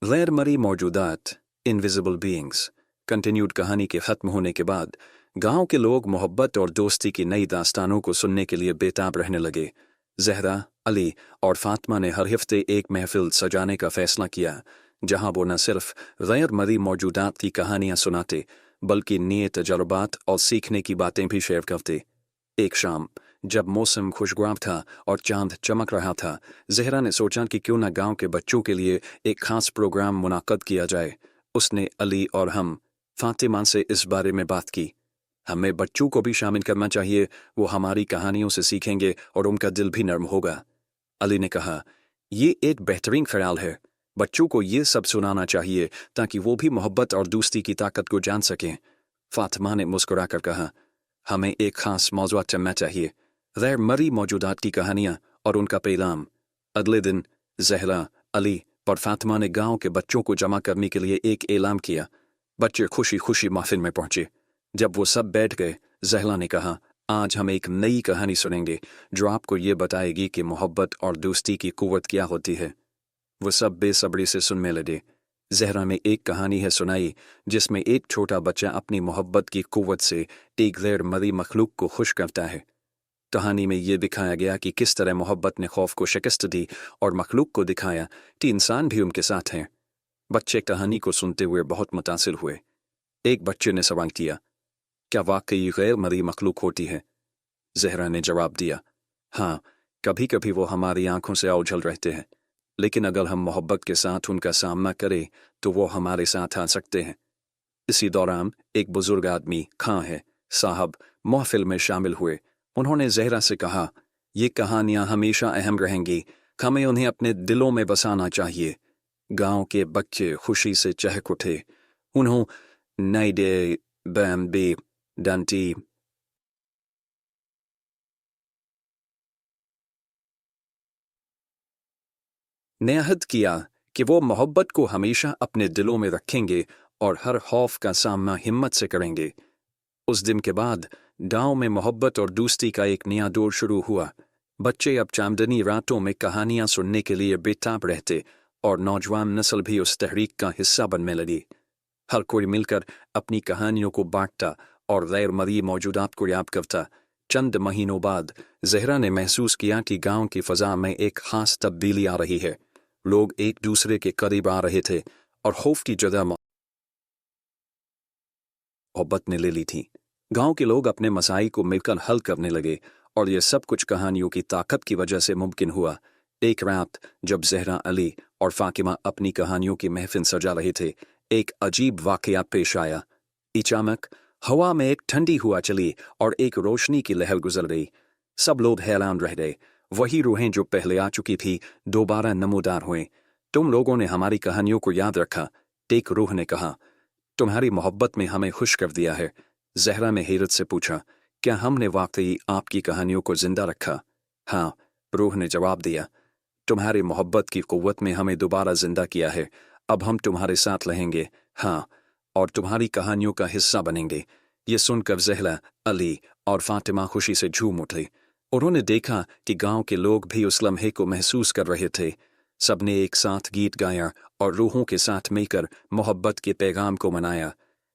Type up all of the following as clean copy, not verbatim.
गैर मरी मौजूदात invisible beings continued कहानी के ख़त्म होने के बाद गांव के लोग मोहब्बत और दोस्ती की नई दास्तानों को सुनने के लिए बेताब रहने लगे। जहरा, अली और फातिमा ने हर हफ्ते एक महफिल सजाने का फैसला किया जहां वो न सिर्फ गैर मरी मौजूदात की कहानियां सुनाते बल्कि नए तजुर्बात और सीखने की बातें भी शेयर करते। एक शाम जब मौसम खुशगवार था और चांद चमक रहा था, जहरा ने सोचा कि क्यों न गांव के बच्चों के लिए एक खास प्रोग्राम मुनाकद किया जाए। उसने अली और हम फातिमा से इस बारे में बात की। हमें बच्चों को भी शामिल करना चाहिए, वो हमारी कहानियों से सीखेंगे और उनका दिल भी नर्म होगा। अली ने कहा, ये एक बेहतरीन ख्याल है। बच्चों को ये सब सुनाना चाहिए ताकि वो भी मोहब्बत और दोस्ती की ताकत को जान सकें। फातिमा ने मुस्कुराकर कहा, हमें एक खास मौजूद चुनना चाहिए, गैर मरी मौजूदात की कहानियां और उनका पैगाम। अगले दिन जहरा, अली और फातिमा ने गांव के बच्चों को जमा करने के लिए एक ऐलान किया। बच्चे खुशी खुशी महफिल में पहुंचे। जब वो सब बैठ गए, जहरा ने कहा, आज हम एक नई कहानी सुनेंगे जो आपको ये बताएगी कि मोहब्बत और दोस्ती की कुव्वत क्या होती है। वो सब बेसब्री से सुनने लगे। जहरा में एक कहानी है सुनाई जिसमें एक छोटा बच्चा अपनी मोहब्बत की कुव्वत से एक गैर मरी मखलूक को खुश करता है। कहानी में ये दिखाया गया कि किस तरह मोहब्बत ने खौफ को शिकस्त दी और मखलूक को दिखाया कि इंसान भी उनके साथ हैं। बच्चे कहानी को सुनते हुए बहुत मुतासिर हुए। एक बच्चे ने सवाल किया, क्या वाकई गैर मरी मखलूक होती है? जहरा ने जवाब दिया, हाँ, कभी कभी वो हमारी आंखों से ओझल रहते हैं, लेकिन अगर हम मोहब्बत के साथ उनका सामना करें तो वो हमारे साथ आ सकते हैं। इसी दौरान एक बुजुर्ग आदमी, खां है साहब, महफिल में शामिल हुए। उन्होंने जहरा से कहा, ये कहानियां हमेशा अहम रहेंगी, हमें उन्हें अपने दिलों में बसाना चाहिए। गांव के बच्चे खुशी से चहक उठे। उन्होंने नाइडे बैम्बी डंटी ने अहद किया कि वो मोहब्बत को हमेशा अपने दिलों में रखेंगे और हर खौफ का सामना हिम्मत से करेंगे। उस दिन के बाद गांव में मोहब्बत और दोस्ती का एक नया दौर शुरू हुआ। बच्चे अब चांदनी रातों में कहानियां सुनने के लिए बेताब रहते और नौजवान नस्ल भी उस तहरीक का हिस्सा बनने लगी। हर कोई मिलकर अपनी कहानियों को बांटता और गैर मरी मौजूदात को याद करता। चंद महीनों बाद जहरा ने महसूस किया कि गांव की फजा में एक खास तब्दीली आ रही है। लोग एक दूसरे के करीब आ रहे थे और खौफ की जगह मोहब्बत ने ले ली थी। गांव के लोग अपने मसाई को मिलकर हल करने लगे और यह सब कुछ कहानियों की ताकत की वजह से मुमकिन हुआ। एक रात जब जहरा, अली और फातिमा अपनी कहानियों की महफिल सजा रहे थे, एक अजीब वाकया पेश आया। अचानक हवा में एक ठंडी हवा चली और एक रोशनी की लहर गुजर गई। सब लोग हैरान रह गए। वही रूहें जो पहले आ चुकी थी दोबारा नमूदार हुए। तुम लोगों ने हमारी कहानियों को याद रखा, एक रूह ने कहा। तुम्हारी मोहब्बत में हमें खुश कर दिया है। जहरा ने हैरत से पूछा, क्या हमने वाकई आपकी कहानियों को जिंदा रखा? हाँ, रूह ने जवाब दिया। तुम्हारी मोहब्बत की कुव्वत में हमें दोबारा जिंदा किया है। अब हम तुम्हारे साथ रहेंगे, हाँ, और तुम्हारी कहानियों का हिस्सा बनेंगे। ये सुनकर जहरा, अली और फातिमा खुशी से झूम उठे। उन्होंने देखा कि गांव के लोग भी उस लम्हे को महसूस कर रहे थे। सबने एक साथ गीत गाया और रूहों के साथ मिलकर मोहब्बत के पैगाम को मनाया।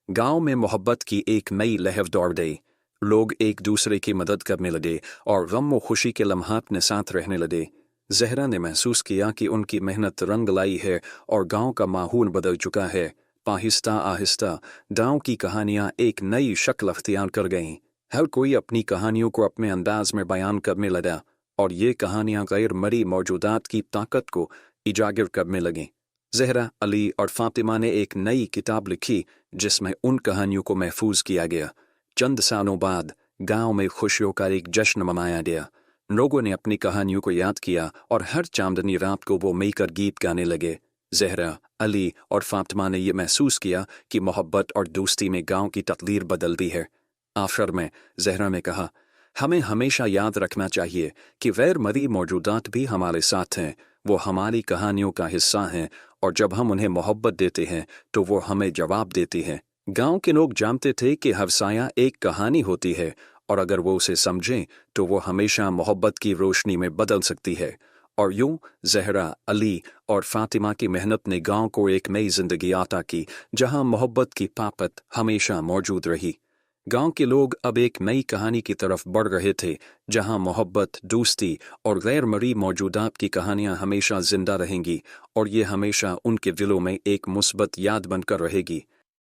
गांव में मोहब्बत की एक नई लहर दौड़ गई। लोग एक दूसरे की मदद करने लगे और गम व खुशी के लम्हात में साथ रहने लगे। जहरा ने महसूस किया कि उनकी मेहनत रंग लाई है और गांव का माहौल बदल चुका है। आहिस्ता आहिस्ता गांव की कहानियां एक नई शक्ल अख्तियार कर गईं। हर कोई अपनी कहानियों को अपने अंदाज में बयान करने लगा और ये कहानियां गैर मरी मौजूदात की ताकत को इजागर करने लगीं। जहरा, अली और फातिमा ने एक नई किताब लिखी जिसमें उन कहानियों को महफूज किया गया। चंद सालों बाद गांव में खुशियों का एक जश्न मनाया गया। लोगों ने अपनी कहानियों को याद किया और हर चांदनी रात को वो मिलकर गीत गाने लगे। जहरा, अली और फातिमा ने यह महसूस किया कि मोहब्बत और दोस्ती में गांव की तकदीर बदलती है। आखिर में जहरा ने कहा, हमें हमेशा याद रखना चाहिए कि गैर मरी मौजूदात भी हमारे साथ हैं। वो हमारी कहानियों का हिस्सा हैं और जब हम उन्हें मोहब्बत देते हैं तो वो हमें जवाब देती हैं। गांव के लोग जानते थे कि हर साया एक कहानी होती है और अगर वो उसे समझें तो वो हमेशा मोहब्बत की रोशनी में बदल सकती है اور यूं जहरा, अली और फातिमा की मेहनत ने गांव को एक नई जिंदगी अता की जहां मोहब्बत की ताकत हमेशा मौजूद रही। गांव के लोग अब एक नई कहानी की तरफ बढ़ रहे थे जहां मोहब्बत, दोस्ती और गैर मरी मौजूदात की कहानियां हमेशा जिंदा रहेंगी और ये हमेशा उनके दिलों में एक मुस्बत याद बनकर रहेगी।